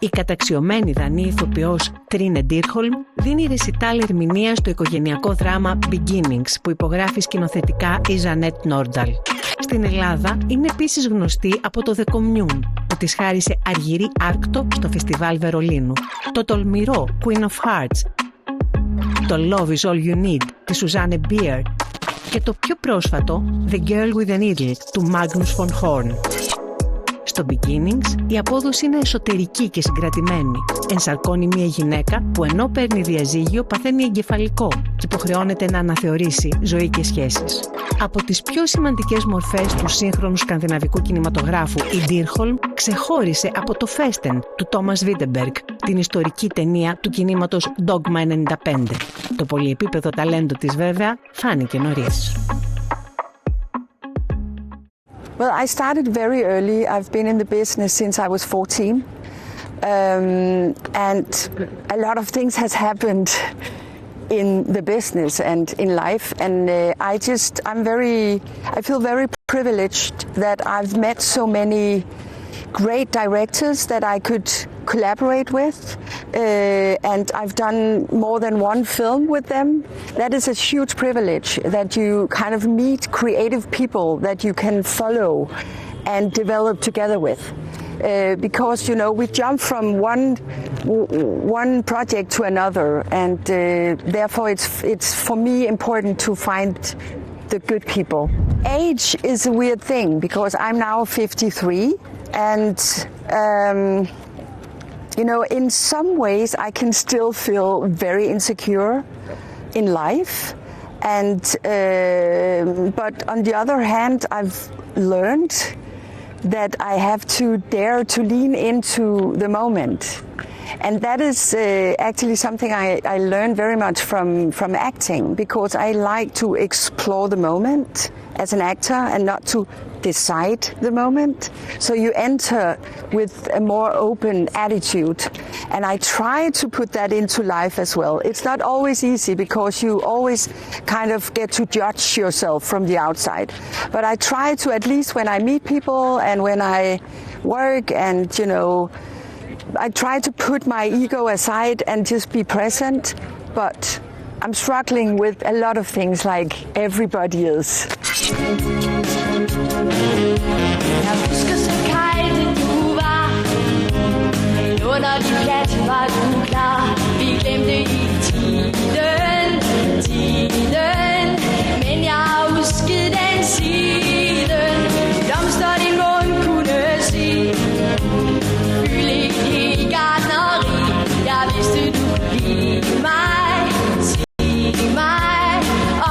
Η καταξιωμένη Δανή ηθοποιός Τρίνε Ντίρχολμ δίνει ρεσιτάλ ερμηνεία στο οικογενειακό δράμα Beginnings που υπογράφει σκηνοθετικά η Γιάνετ Νόρνταλ. Στην Ελλάδα είναι επίσης γνωστή από το The Commune που της χάρισε Αργυρή Άρκτο στο Φεστιβάλ Βερολίνου, το τολμηρό Queen of Hearts, το Love is all you need της Σουζάν Μπίερ και το πιο πρόσφατο The Girl with a Needle του Magnus von Horn. Στο Beginnings η απόδοση είναι εσωτερική και συγκρατημένη. Ενσαρκώνει μια γυναίκα που ενώ παίρνει διαζύγιο παθαίνει εγκεφαλικό και υποχρεώνεται να αναθεωρήσει ζωή και σχέσεις. Από τις πιο σημαντικές μορφές του σύγχρονου σκανδιναβικού κινηματογράφου, η Ντίρχολμ ξεχώρισε από το Festen του Τόμας Βίντεμπεργκ, την ιστορική ταινία του κινήματος Dogma 95. Το πολυεπίπεδο ταλέντο της βέβαια φάνηκε νωρίς. Well, I started very early. I've been in the business since I was 14. And a lot of things has happened in the business and in life. And I feel very privileged that I've met so many great directors that I could collaborate with, and I've done more than one film with them. That is a huge privilege, that you kind of meet creative people that you can follow and develop together with. Because, you know, we jump from one project to another, and therefore it's for me important to find the good people. Age is a weird thing because I'm now 53, and you know, in some ways I can still feel very insecure in life, and but on the other hand I've learned that I have to dare to lean into the moment. And that is actually something I learned very much from acting, because I like to explore the moment as an actor and not to decide the moment. So you enter with a more open attitude, and I try to put that into life as well. It's not always easy because you always kind of get to judge yourself from the outside. But I try to, at least when I meet people and when I work, and you know, I try to put my ego aside and just be present, but I'm struggling with a lot of things like everybody is. Jeg husker så kajte du var, men under din plat var du klar. Vi glemte i tiden, men jeg husker den siden. Blomster din mund kunne sige, fylde i gartneri. Jeg vidste du blive mig, sig mig,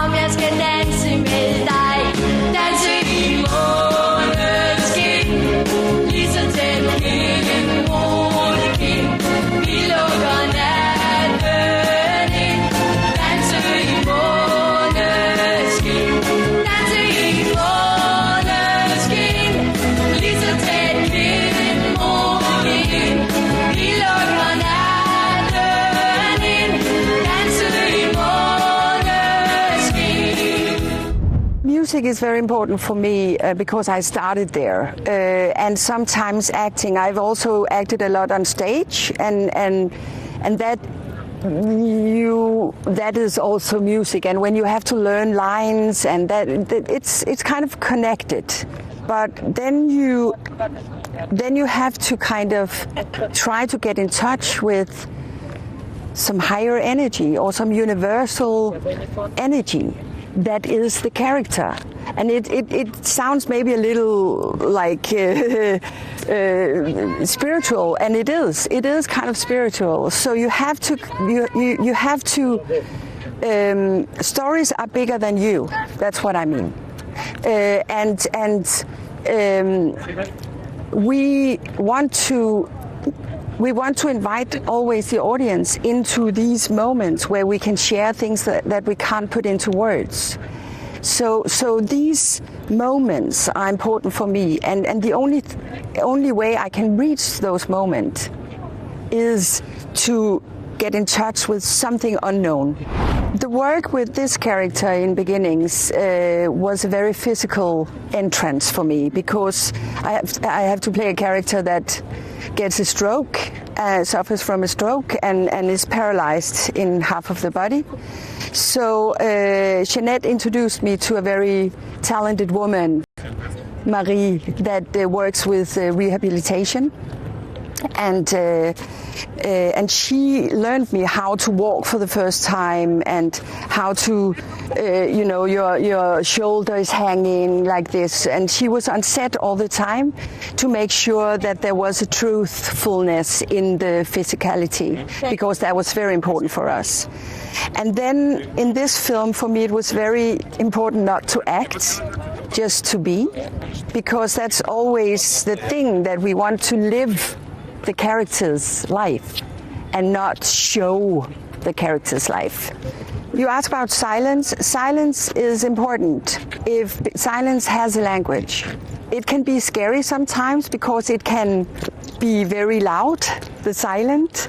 om jeg skal danse med dig. Danse i måneskin, lige så tæt hen månekin. Vi lukker natten ind. Danse i måneskin, danse i måneskin, lige så tæt hen månekin. Vi lukker natten ind. Danse i måneskin. Music is very important for me because I started there, and sometimes acting. I've also acted a lot on stage, and that is also music. And when you have to learn lines, and that it's kind of connected. But then you have to kind of try to get in touch with some higher energy or some universal energy that is the character. And it sounds maybe a little like spiritual, and it is kind of spiritual. So you have to stories are bigger than you. That's what I mean. We want to invite always the audience into these moments where we can share things that we can't put into words. So these moments are important for me, and the only way I can reach those moments is to get in touch with something unknown. The work with this character in Beginnings was a very physical entrance for me, because I have to play a character that gets a stroke suffers from a stroke and is paralyzed in half of the body. So Jeanette introduced me to a very talented woman, Marie, that works with rehabilitation. And she learned me how to walk for the first time and how to, your shoulder is hanging like this. And she was on set all the time to make sure that there was a truthfulness in the physicality, because that was very important for us. And then in this film, for me, it was very important not to act, just to be, because that's always the thing, that we want to live the character's life and not show the character's life. You ask about silence. Silence is important. If silence has a language, it can be scary sometimes because it can be very loud, the silence,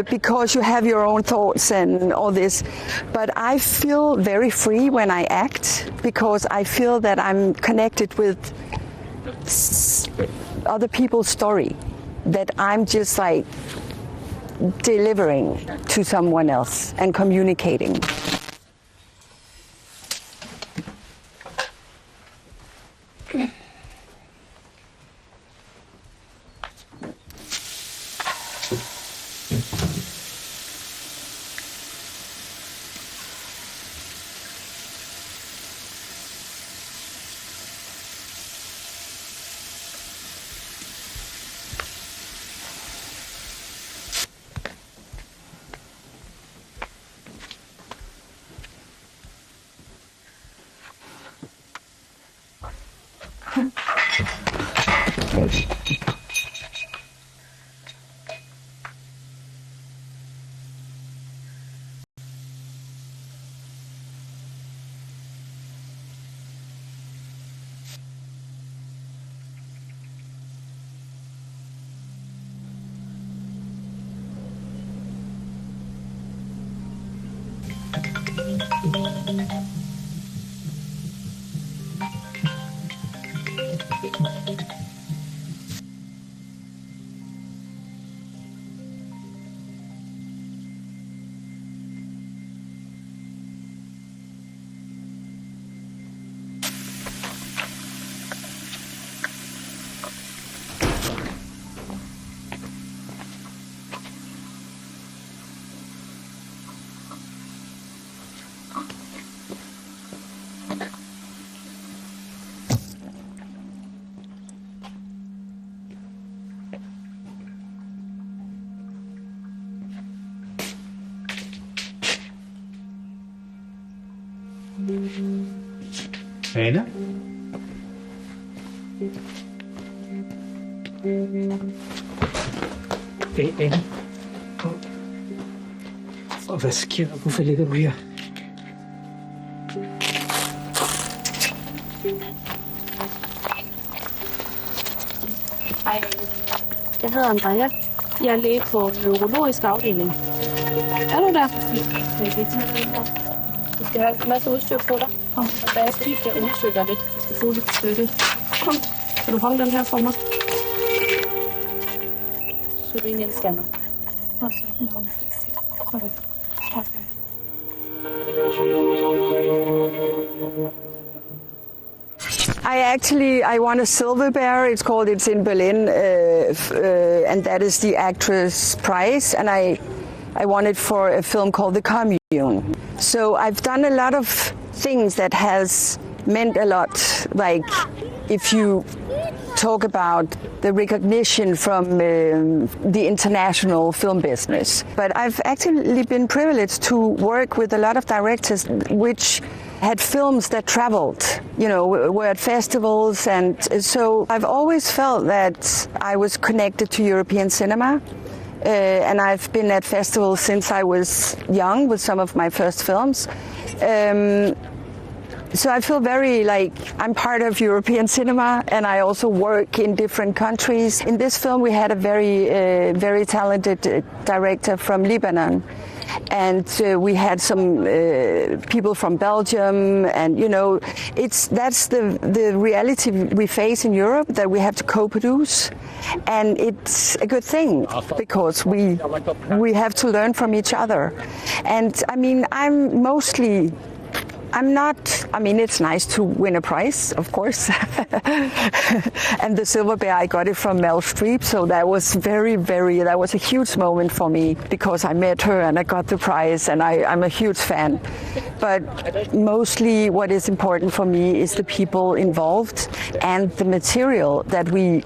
because you have your own thoughts and all this. But I feel very free when I act, because I feel that I'm connected with other people's story, that I'm just like delivering to someone else and communicating. Ane? Ane? Og hvad sker der? Hvorfor ligger du her? Hej, jeg hedder Andrea. Jeg er læge på neurologisk afdeling. Er du der? Du skal have en masse udstyr på dig. Og da jeg skal lige undersøge dig lidt, du skal få lidt støtte. Kom, kan du holde den her for mig? Så du en scanner. Okay. I won a silver bear. It's called It's in Berlin, and that is the actress prize. And I won it for a film called The Commune. So I've done a lot of things that has meant a lot. Like if you talk about the recognition from the international film business. But I've actually been privileged to work with a lot of directors which had films that traveled, were at festivals. And so I've always felt that I was connected to European cinema. And I've been at festivals since I was young with some of my first films. So I feel very like I'm part of European cinema, and I also work in different countries. In this film we had a very talented director from Lebanon, And we had some people from Belgium, and that's the reality we face in Europe, that we have to co-produce, and it's a good thing because we have to learn from each other. And I mean, it's nice to win a prize, of course. And the Silver Bear, I got it from Meryl Streep, so that was that was a huge moment for me because I met her and I got the prize, and I'm a huge fan. But mostly what is important for me is the people involved and the material that we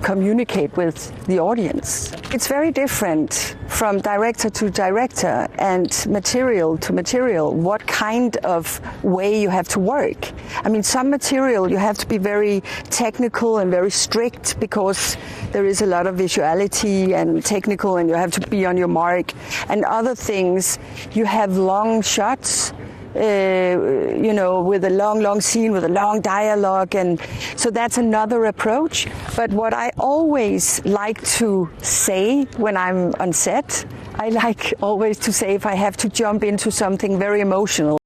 communicate with the audience. It's very different from director to director and material to material, what kind of way you have to work. I mean, some material you have to be very technical and very strict because there is a lot of visuality and technical, and you have to be on your mark. And other things, you have long shots, with a long scene, with a long dialogue, and so that's another approach. But what I always like to say when I'm on set, I like always to say if I have to jump into something very emotional,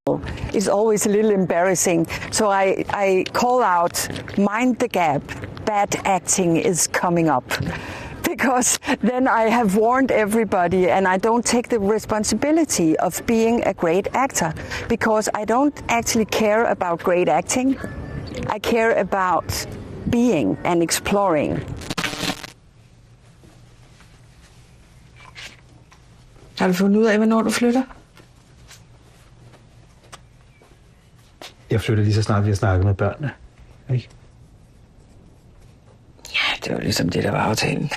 it's always a little embarrassing. So I call out, mind the gap, bad acting is coming up. Because then I have warned everybody, and I don't take the responsibility of being a great actor, because I don't actually care about great acting. I care about being and exploring. Har du fundet ud af, hvornår du flytter? Jeg flytter lige så snart vi har snakket med børnene. Ikke? Ja, det var ligesom det, der var aftalen.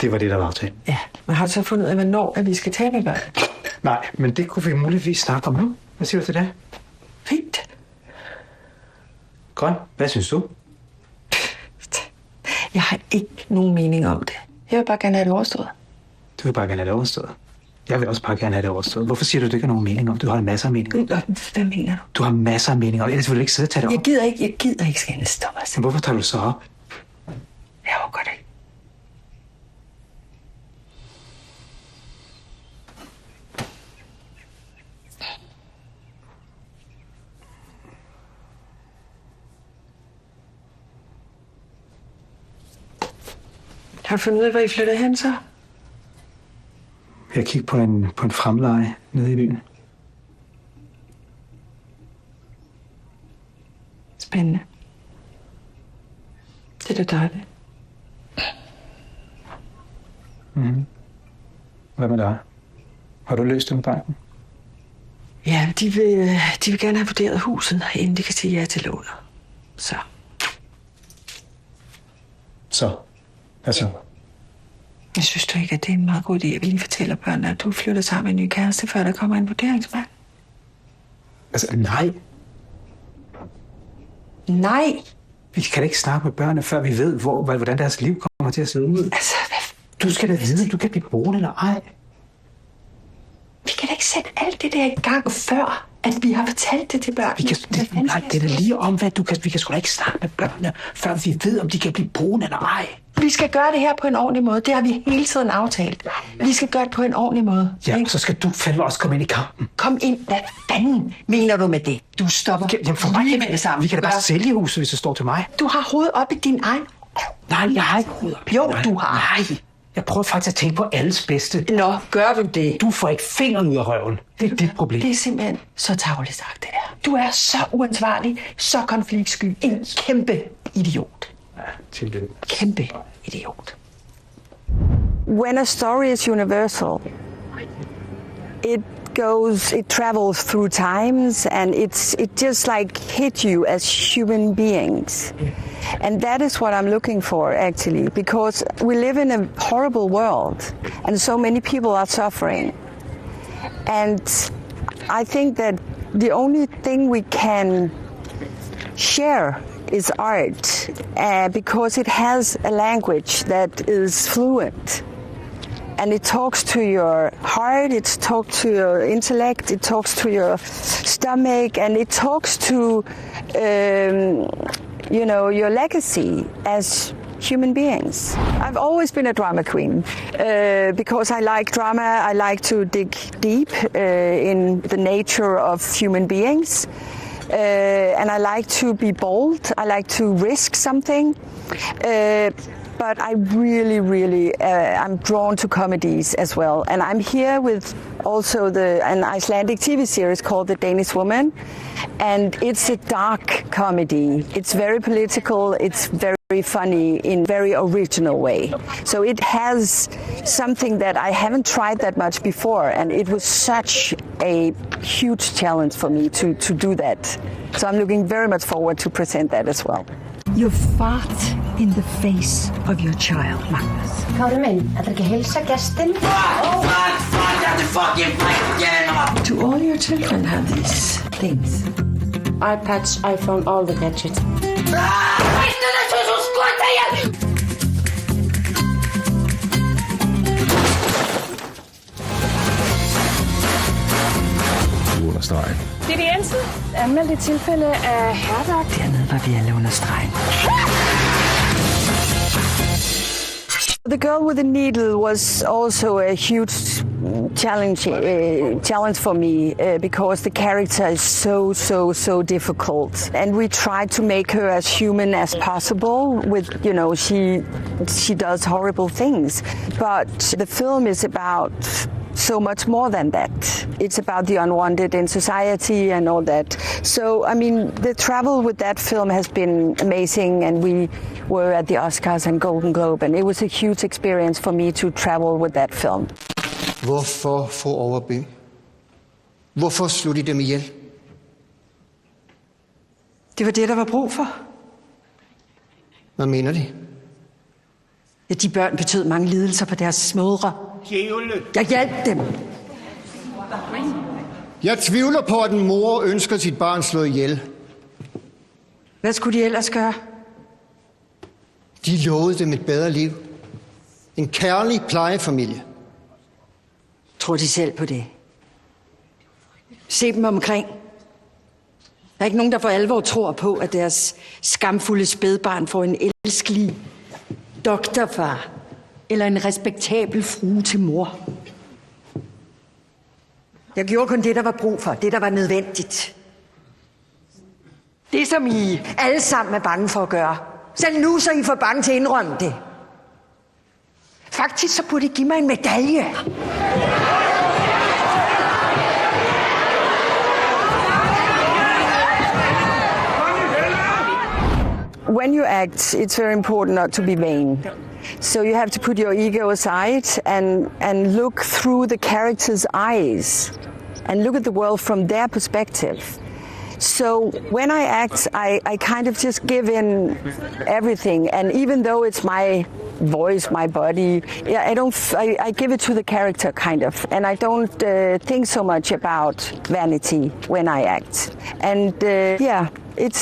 Det var det, der var aftalen. Ja, men har du så fundet ud af, hvornår at vi skal tale med børn? Nej, men det kunne vi muligvis snakke om nu. Hvad siger du til det? Fint. Grøn, hvad synes du? Jeg har ikke nogen mening om det. Jeg vil bare gerne have det overstået. Du vil bare gerne have det overstået? Jeg vil også bare gerne have det overstået. Hvorfor siger du, at du ikke har nogen mening om det? Du har masser af mening om det. Hvad mener du? Du har masser af mening om det. Ellers vil du ikke sidde og tage det op. Jeg gider ikke skændes, Thomas. Men hvorfor tager du så op? Jeg overgår det ikke. Har du fundet ud af, hvor I flytter hen så? Jeg kigger på en fremleje nede i byen. Spændende. Det er da dejligt. Mm-hmm. Hvad med dig? Har du løst det med banken? Ja, de vil gerne have vurderet huset, inden de kan sige ja til lånet. Så. Hvad så? Jeg synes du ikke, at det er en meget god idé, at vi lige fortæller børnene, at du flytter sammen med en ny kæreste, før der kommer en vurderingsmand? Altså, nej. Nej! Vi kan da ikke snakke med børnene, før vi ved, hvordan deres liv kommer til at se ud. Altså, du skal da vide, at du kan blive boende eller ej. Vi kan da ikke sætte alt det der i gang, før at vi har fortalt det til børnene. Nej, det er da lige om, hvad vi kan sgu da ikke snakke med børnene, før vi ved, om de kan blive boende eller ej. Vi skal gøre det her på en ordentlig måde. Det har vi hele tiden aftalt. Vi skal gøre det på en ordentlig måde. Ja, ikke? Så skal du fandme også komme ind i kampen. Kom ind. Hvad fanden mener du med det? Du stopper. Jamen for mig med det samme. Vi kan da bare sælge huset, hvis det står til mig. Du har hovedet op i din egen... Nej, jeg har ikke hovedet op i Jo, du har. Nej. Jeg prøver faktisk at tænke på alles bedste. Nå, gør du det? Du får ikke fingeren ud af røven. Det er dit problem. Det er simpelthen så tarveligt sagt, det der. Du er så uansvarlig, så konfliktsky. En kæmpe idiot. Ja, tillykke. Kæmpe idiot. When a story is universal, it travels through times, and it just like hit you as human beings. And that is what I'm looking for, actually, because we live in a horrible world, and so many people are suffering. And I think that the only thing we can share is art, because it has a language that is fluent. And it talks to your heart, it talks to your intellect, it talks to your stomach, and it talks to, your legacy as human beings. I've always been a drama queen because I like drama. I like to dig deep in the nature of human beings. And I like to be bold. I like to risk something. But I really, I'm drawn to comedies as well. And I'm here with also an Icelandic TV series called The Danish Woman. And it's a dark comedy. It's very political. It's very funny in very original way. So it has something that I haven't tried that much before. And it was such a huge challenge for me to do that. So I'm looking very much forward to present that as well. You fart in the face of your child, Magnus. Kári minn, ætlar ekki að heilsa gestin? Do all your children have these things? iPads, iPhone, all the gadgets. Under stregen. Det er det eneste anmeldte tilfælde af hærværk. Dernede var vi alle under stregen. The Girl with the Needle was also a huge challenge for me because the character is so difficult, and we tried to make her as human as possible. With she does horrible things, but the film is about so much more than that. It's about the unwanted in society and all that. So, I mean, the travel with that film has been amazing, and we were at the Oscars and Golden Globe, and it was a huge experience for me to travel with that film. Hvorfor få overben? Hvorfor slog de dem ihjel? Det var det, der var brug for. Hvad mener de? Ja, de børn betød mange lidelser på deres mødre. Jeg hjalp dem. Jeg tvivler på, at en mor ønsker sit barn slået ihjel. Hvad skulle de ellers gøre? De lovede dem et bedre liv. En kærlig plejefamilie. Tror de selv på det? Se dem omkring. Der er ikke nogen, der for alvor tror på, at deres skamfulde spædbarn får en elskelig doktorfar eller en respektabel frue til mor. Jeg gjorde kun det, der var brug for. Det, der var nødvendigt. Det, som I alle sammen er bange for at gøre. Selv nu, så I for bange til at indrømme det. Faktisk, så burde I give mig en medalje. When you act, it's very important not to be vain. So you have to put your ego aside and look through the character's eyes and look at the world from their perspective. So when I act, I kind of just give in everything, and even though it's my voice, my body, I give it to the character kind of, and I don't think so much about vanity when I act. And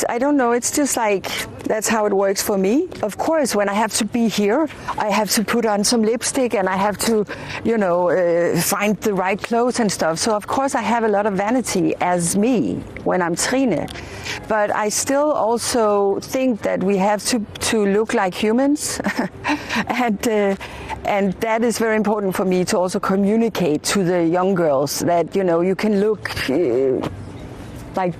I don't know, it's just like, that's how it works for me. Of course, when I have to be here, I have to put on some lipstick and I have to, find the right clothes and stuff. So of course I have a lot of vanity as me when I'm Trine. But I still also think that we have to look like humans. And that is very important for me to also communicate to the young girls that, you can look like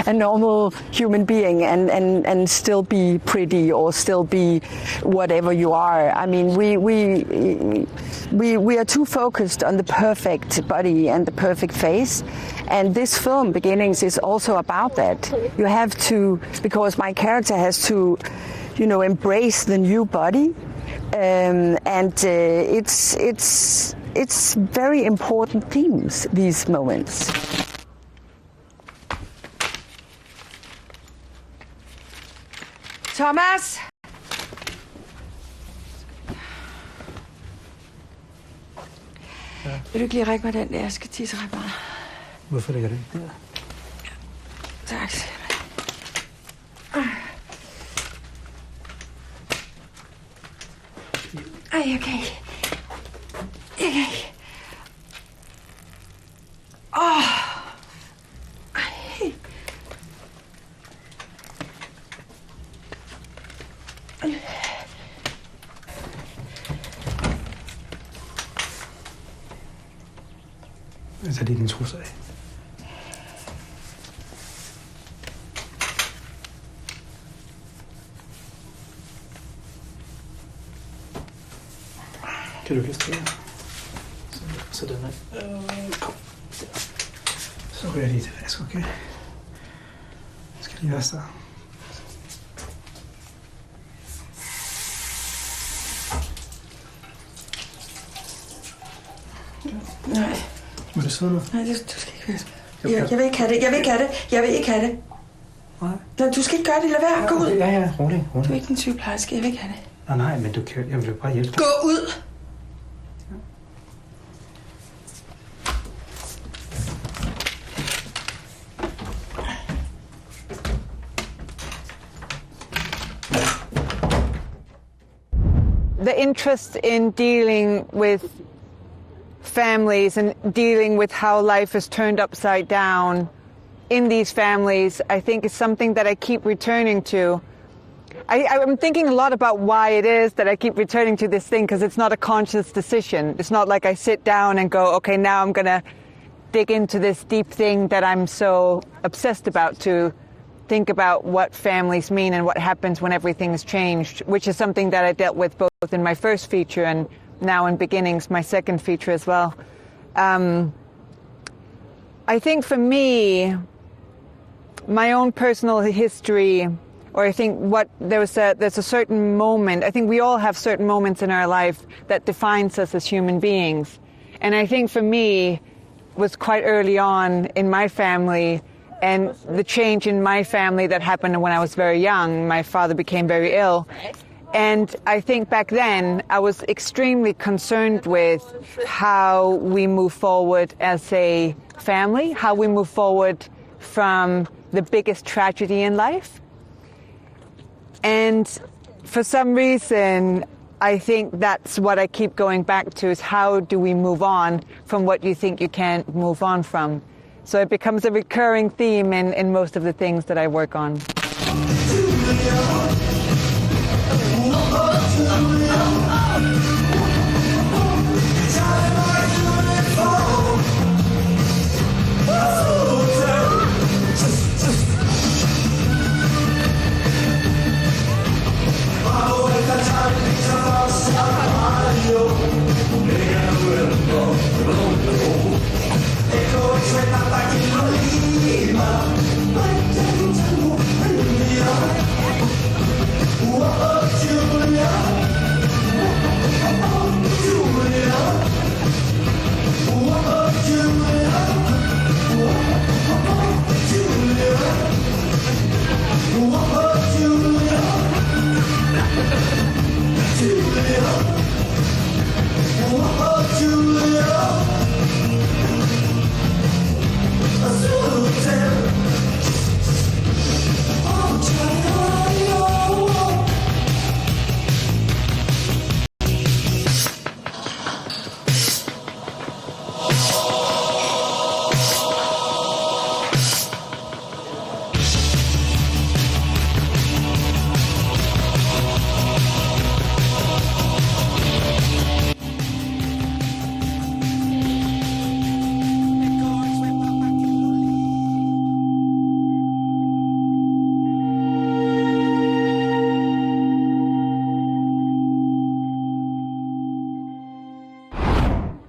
a normal human being and still be pretty or still be whatever you are. I mean, we are too focused on the perfect body and the perfect face. And this film, Beginnings, is also about that. You have to, because my character has to, embrace the new body. It's very important themes, these moments. Thomas! Ja. Vil du ikke lige række mig den der? Jeg skal tisse ret meget. Hvorfor ligger det? Ja. Tak. Ej, okay. Okay. Jeg tager lige din trusser af. Kan du illustrere? Så den er... Kom. Der. Så ryger jeg lige til vask, okay? Jeg skal lige vaske dig. Nej. Må du sidde nu? Nej, du skal ikke vaske. Jeg vil ikke have det. Jeg vil ikke have det. Jeg vil ikke have det. Nej. Du skal ikke gøre det. Lad være. Gå ud. Ja, rolig. Du er ikke en sygeplejerske. Jeg vil ikke have det. Nej, men du kan... Jeg vil jo bare hjælpe dig. Gå ud! The interest in dealing with families and dealing with how life is turned upside down in these families, I think is something that I keep returning to. I'm thinking a lot about why it is that I keep returning to this thing, because it's not a conscious decision. It's not like I sit down and go, okay, now I'm going to dig into this deep thing that I'm so obsessed about, to think about what families mean and what happens when everything is changed, which is something that I dealt with both in my first feature and now in Beginnings, my second feature as well. I think for me, my own personal history, or I think there's a certain moment, I think we all have certain moments in our life that defines us as human beings. And I think for me was quite early on in my family, and the change in my family that happened when I was very young. My father became very ill. And I think back then I was extremely concerned with how we move forward as a family, how we move forward from the biggest tragedy in life. And for some reason, I think that's what I keep going back to, is how do we move on from what you think you can't move on from. So it becomes a recurring theme in most of the things that I work on.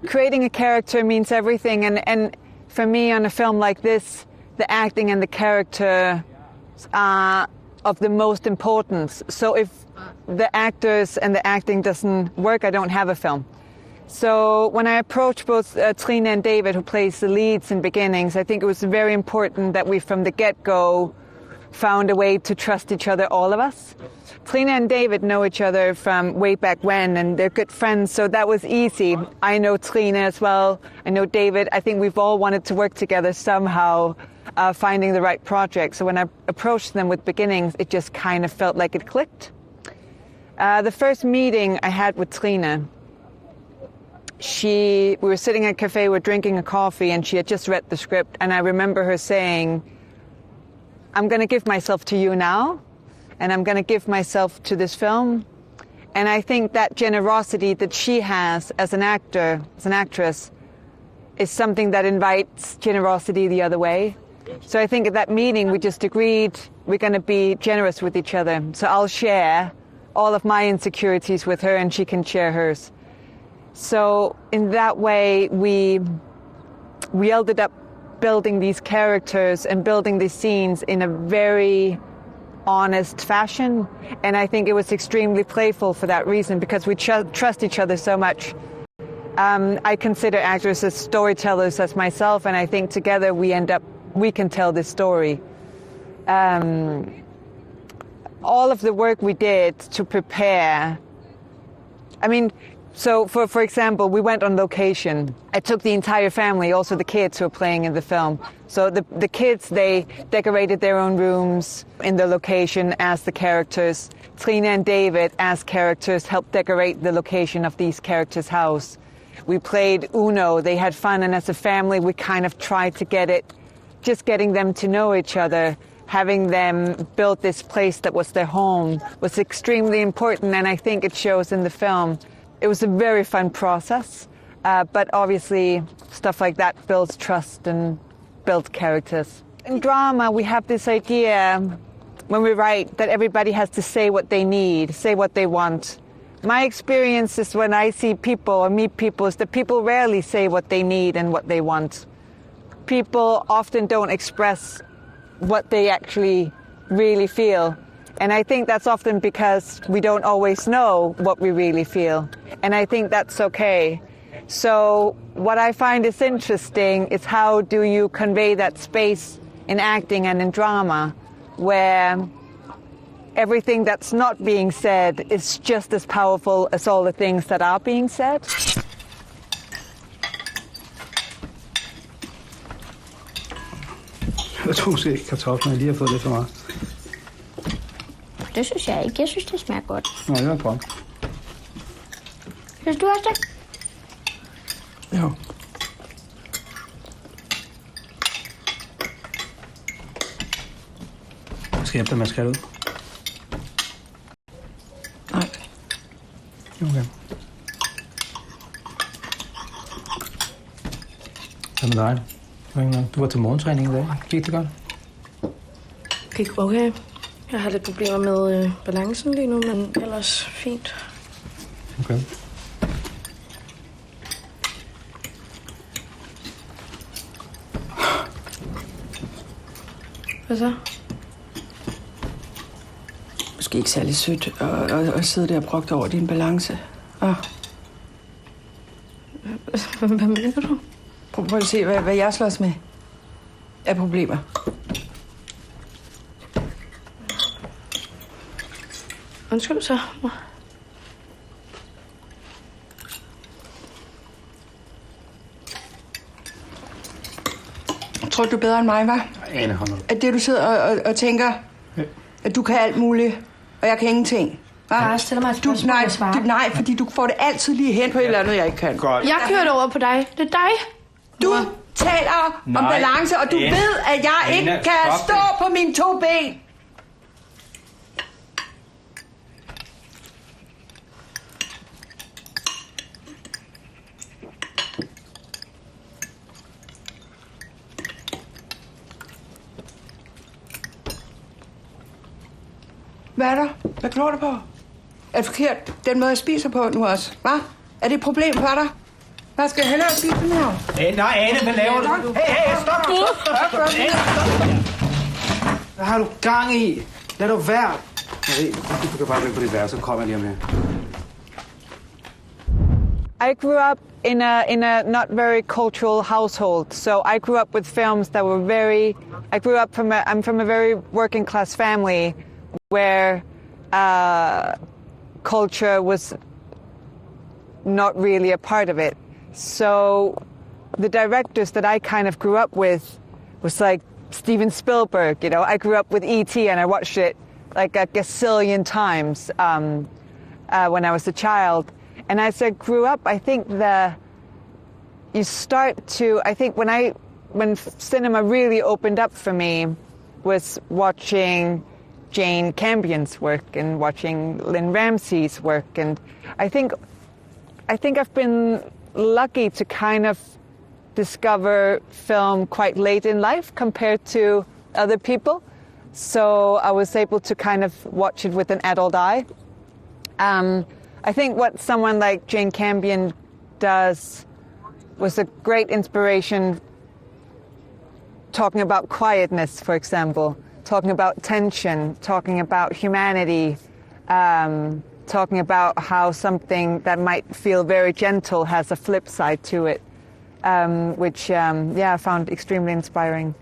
Creating a character means everything, and for me on a film like this, the acting and the character are of the most importance. So if the actors and the acting doesn't work, I don't have a film. So when I approached both Trine and David, who plays the leads in Beginnings, I think it was very important that we from the get-go found a way to trust each other, all of us. Trine and David know each other from way back when, and they're good friends, so that was easy. I know Trine as well. I know David. I think we've all wanted to work together somehow, finding the right project. So when I approached them with Beginnings, it just kind of felt like it clicked. The first meeting I had with Trine, we were sitting at a cafe, we were drinking a coffee, and she had just read the script, and I remember her saying, I'm going to give myself to you now, and I'm going to give myself to this film. And I think that generosity that she has as an actor, as an actress, is something that invites generosity the other way. So I think at that meeting we just agreed we're going to be generous with each other. So I'll share all of my insecurities with her and she can share hers. So in that way we ended up building these characters and building these scenes in a very honest fashion. And I think it was extremely playful for that reason, because we trust each other so much. I consider actors as storytellers as myself, and I think together we can tell this story. All of the work we did to prepare, I mean, so for example, we went on location. I took the entire family, also the kids who are playing in the film. So the kids, they decorated their own rooms in the location as the characters. Trine and David as characters helped decorate the location of these characters' house. We played Uno, they had fun, and as a family we kind of tried to getting them to know each other, having them build this place that was their home was extremely important, and I think it shows in the film. It was a very fun process, but obviously stuff like that builds trust and builds characters. In drama, we have this idea when we write that everybody has to say what they need, say what they want. My experience is when I see people or meet people is that people rarely say what they need and what they want. People often don't express what they actually really feel. And I think that's often because we don't always know what we really feel. And I think that's okay. So what I find is interesting is how do you convey that space in acting and in drama where everything that's not being said is just as powerful as all the things that are being said. Jeg tror måske, kartoflerne lige har fået lidt for meget. Det synes jeg ikke. Jeg synes, det smager godt. Nå, det var prøv. Synes du også det? Jo. Jeg skal hjælpe dig med at skære ud. Nej. Okay. Hvad med dig? Du var til morgentræning i dag. Gik det godt? Gik okay. Jeg har lidt problemer med balancen lige nu, men ellers fint. Okay. Hvad så? Måske ikke særlig sødt at sidde der og brugte over din balance. Hvad mener du? Prøv at se, hvad jeg slås med af problemer. Undskyld så. Tror du er bedre end mig, hva'? Ane, hold nu. At det, du sidder og tænker, at du kan alt muligt, og jeg kan ingenting. Jeg stiller mig et spørgsmål, nej, fordi du får det altid lige hen på et eller andet, jeg ikke kan. Godt. Jeg kørte over på dig. Det er dig. Du taler om balance, og du ved, at jeg ikke kan stå på mine 2 ben. Hvad er der? Hvad glor du på? Er det forkert, den måde, jeg spiser på nu også? Hvad? Er det et problem for dig? Hvad skal jeg hellere spise den her? Nej, Ane, hvad laver du? Hey, stop! Hvad har du gang i? Lad du være. Du kan bare blive på dit værelse, så kommer jeg lige med. I grew up in a not very cultural household, so I grew up with films that were I'm from a very working class family where culture was not really a part of it. So the directors that I kind of grew up with was like Steven Spielberg, you know. I grew up with E.T. and I watched it like a gazillion times when I was a child. And as I grew up, I think when cinema really opened up for me was watching Jane Campion's work and watching Lynn Ramsey's work. And I think I've been lucky to kind of discover film quite late in life compared to other people. So I was able to kind of watch it with an adult eye. I think what someone like Jane Campion does was a great inspiration, talking about quietness, for example, talking about tension, talking about humanity, talking about how something that might feel very gentle has a flip side to it, which I found extremely inspiring.